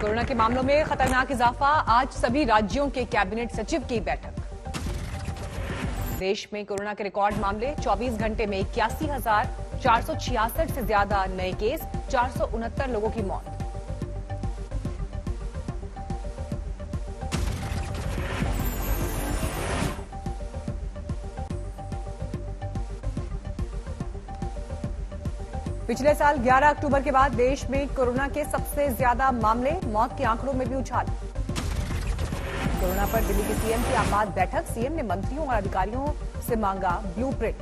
Corona के मामलों में खतरनाक इजाफा, आज सभी राज्यों के कैबिनेट सचिव की बैठक। देश में कोरोना के रिकॉर्ड मामले, 24 घंटे में 81,466 से ज्यादा नए केस, 469 लोगों की मौत। पिछले साल 11 अक्टूबर के बाद देश में कोरोना के सबसे ज्यादा मामले, मौत के आंकड़ों में भी उछाल। कोरोना पर दिल्ली के सीएम की आपात बैठक, सीएम ने मंत्रियों और अधिकारियों से मांगा ब्लूप्रिंट।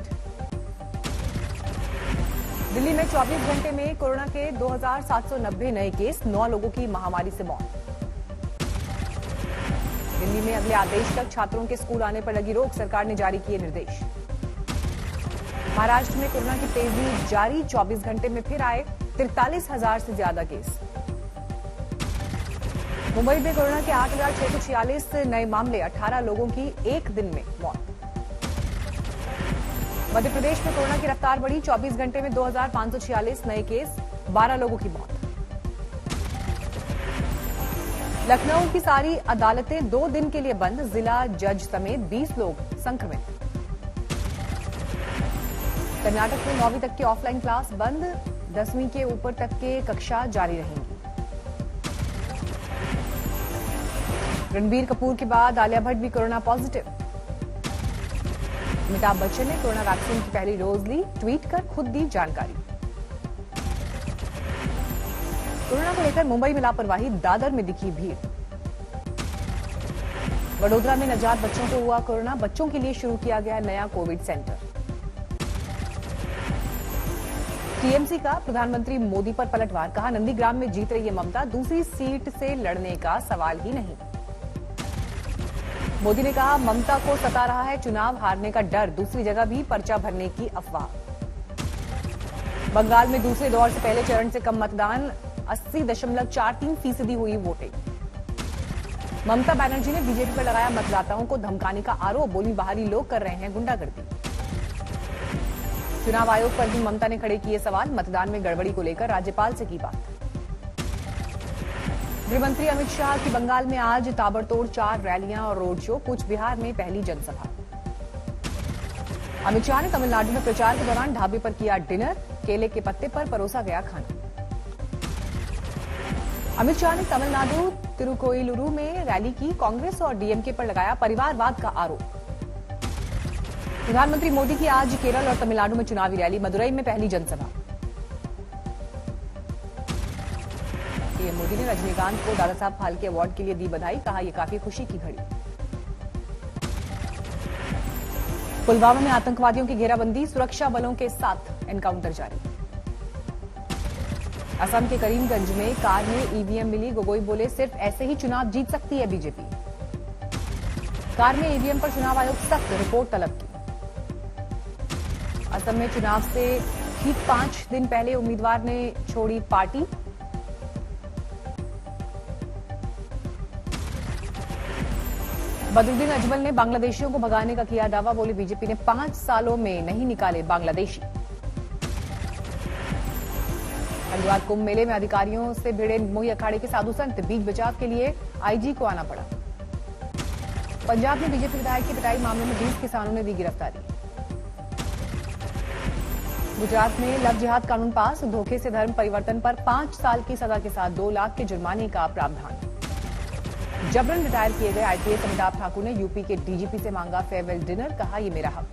दिल्ली में 24 घंटे में कोरोना के 2,790 नए केस, 9 लोगों की महामारी से मौत। दिल्ली में अगले आदेश तक छात्रों के स्कूल आने पर लगी रोक, सरकार ने जारी किए निर्देश। महाराष्ट्र में कोरोना की तेजी जारी, 24 घंटे में फिर आए 43,000 से ज्यादा केस। मुंबई में कोरोना के 8,646 नए मामले, 18 लोगों की एक दिन में मौत। मध्य प्रदेश में कोरोना की रफ्तार बढ़ी, 24 घंटे में 2,546 नए केस, 12 लोगों की मौत। लखनऊ की सारी अदालतें 2 दिन के लिए बंद, जिला जज समेत 20 लोग संक्रमित। कर्नाटक में 9वीं तक की ऑफलाइन क्लास बंद, 10वीं के ऊपर तक के कक्षा जारी रहेंगी। रणबीर कपूर के बाद आलिया भट्ट भी कोरोना पॉजिटिव। अमिताभ बच्चन ने कोरोना वैक्सीन की पहली डोज ली, ट्वीट कर खुद दी जानकारी। कोरोना को लेकर मुंबई में लापरवाही, दादर में दिखी भीड़। वडोदरा में नवजात बच्चों को हुआ कोरोना, बच्चों के लिए शुरू किया गया नया कोविड सेंटर। टीएमसी का प्रधानमंत्री मोदी पर पलटवार, कहा नंदीग्राम में जीत रही है ममता, दूसरी सीट से लड़ने का सवाल ही नहीं। मोदी ने कहा ममता को सता रहा है चुनाव हारने का डर, दूसरी जगह भी पर्चा भरने की अफवाह। बंगाल में दूसरे दौर से पहले चरण से कम मतदान, 80.43% हुई वोटिंग। ममता बनर्जी ने बीजेपी पर लगाया मतदाताओं को धमकाने का आरोप, बोली बाहरी लोग कर रहे हैं गुंडागर्दी। चुनाव आयोग पर भी ममता ने खड़े किए सवाल, मतदान में गड़बड़ी को लेकर राज्यपाल से की बात। गृहमंत्री अमित शाह की बंगाल में आज ताबड़तोड़ 4 रैलियां और रोड शो, कूच बिहार में पहली जनसभा। अमित शाह ने तमिलनाडु में प्रचार के दौरान ढाबे पर किया डिनर, केले के पत्ते पर परोसा गया खाना। अमित शाह ने तमिलनाडु तिरुकोइलुरु में रैली की, कांग्रेस और डीएमके पर लगाया परिवारवाद का आरोप। प्रधानमंत्री मोदी की आज केरल और तमिलनाडु में चुनावी रैली, मदुरई में पहली जनसभा। पीएम मोदी ने रजनीकांत को दादा साहब फाल्के अवार्ड के लिए दी बधाई, कहा यह काफी खुशी की घड़ी। पुलवामा में आतंकवादियों की घेराबंदी, सुरक्षा बलों के साथ एनकाउंटर जारी। असम के करीमगंज में कार में ईवीएम मिली, गोगोई बोले सिर्फ ऐसे ही चुनाव जीत सकती है बीजेपी। कार में ईवीएम पर चुनाव आयोग सख्त, रिपोर्ट तलब की। असम में चुनाव से ठीक 5 दिन पहले उम्मीदवार ने छोड़ी पार्टी। बदरुद्दीन अजमल ने बांग्लादेशियों को भगाने का किया दावा, बोले बीजेपी ने 5 सालों में नहीं निकाले बांग्लादेशी। हरिद्वार कुंभ मेले में अधिकारियों से भिड़े मोही अखाड़े के साधु संत, बीच बचाव के लिए आईजी को आना पड़ा। पंजाब में बीजेपी विधायक की पिटाई मामले में 20 किसानों ने दी गिरफ्तारी। गुजरात में लव जिहाद कानून पास, धोखे से धर्म परिवर्तन पर 5 साल की सजा के साथ 2 लाख के जुर्माने का प्रावधान। जबरन रिटायर किए गए आईपीएस अमिताभ ठाकुर ने यूपी के डीजीपी से मांगा फेयरवेल डिनर, कहा यह मेरा हक।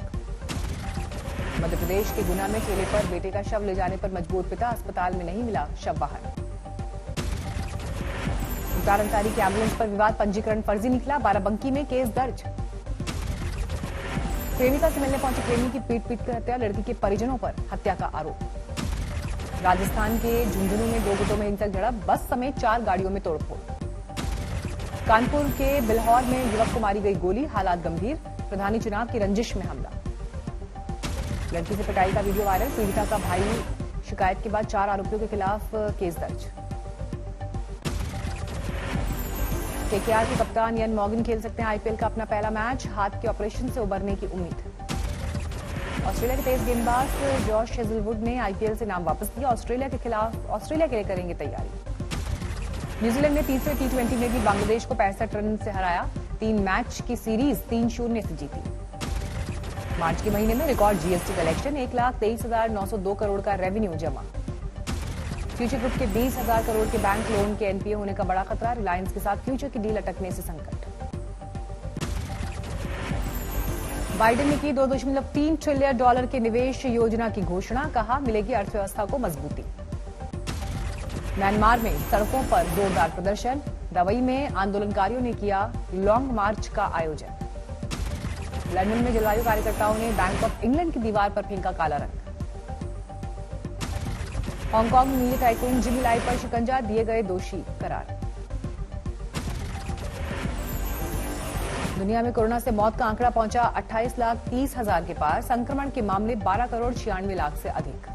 मध्य प्रदेश के गुना में ठेले पर बेटे का शव ले जाने पर मजबूर पिता, अस्पताल में नहीं मिला शव बाहर। मुख्तार अंसारी की एम्बुलेंस पर विवाद, पंजीकरण फर्जी निकला, बाराबंकी में केस दर्ज। प्रेमिका से मिलने पहुंचे प्रेमी की पीट कर हत्या, लड़की के परिजनों पर हत्या का आरोप। राजस्थान के झुंझुनू में 2 गुटों में हिंसक झड़प, बस समेत 4 गाड़ियों में तोड़फोड़। कानपुर के बिल्हौर में युवक को मारी गई गोली, हालात गंभीर, प्रधानी चुनाव की रंजिश में हमला। लड़की से पिटाई का वीडियो वायरल, पीड़िता का भाई, शिकायत के बाद 4 आरोपियों के खिलाफ केस दर्ज। केकेआर के कप्तान इयान मॉर्गन खेल सकते हैं आईपीएल का अपना पहला मैच, हाथ के ऑपरेशन से उबरने की उम्मीद। ऑस्ट्रेलिया के तेज गेंदबाज जॉश हेजलवुड ने आईपीएल से नाम वापस लिया, ऑस्ट्रेलिया के लिए करेंगे तैयारी। न्यूजीलैंड ने तीसरे T20 में भी बांग्लादेश को 65 रन से हराया। 3 मैच की सीरीज 3-0 से जीती। मार्च के महीने में रिकॉर्ड जीएसटी कलेक्शन 1,23,902 करोड़ का रेवेन्यू जमा। फ्यूचर ग्रुप के 20,000 करोड़ के बैंक लोन के एनपीए होने का बड़ा खतरा। रिलायंस के साथ फ्यूचर की डील अटकने से संकट। बाइडेन ने की $2.3 ट्रिलियन के निवेश योजना की घोषणा। कहा मिलेगी अर्थव्यवस्था को मजबूती। म्यांमार में सड़कों पर जोरदार प्रदर्शन। रवई में आंदोलनकारियों ने किया लॉन्ग मार्च का आयोजन। लंदन में जलवायु कार्यकर्ताओं ने बैंक ऑफ इंग्लैंड की दीवार पर फेंका काला रंग। हांगकांग में नीले टाइकून जिमी लाई पर शिकंजा, दिए गए दोषी करार। दुनिया में कोरोना से मौत का आंकड़ा पहुंचा 28,30,000 के पार। संक्रमण के मामले 12,96,00,000 से अधिक।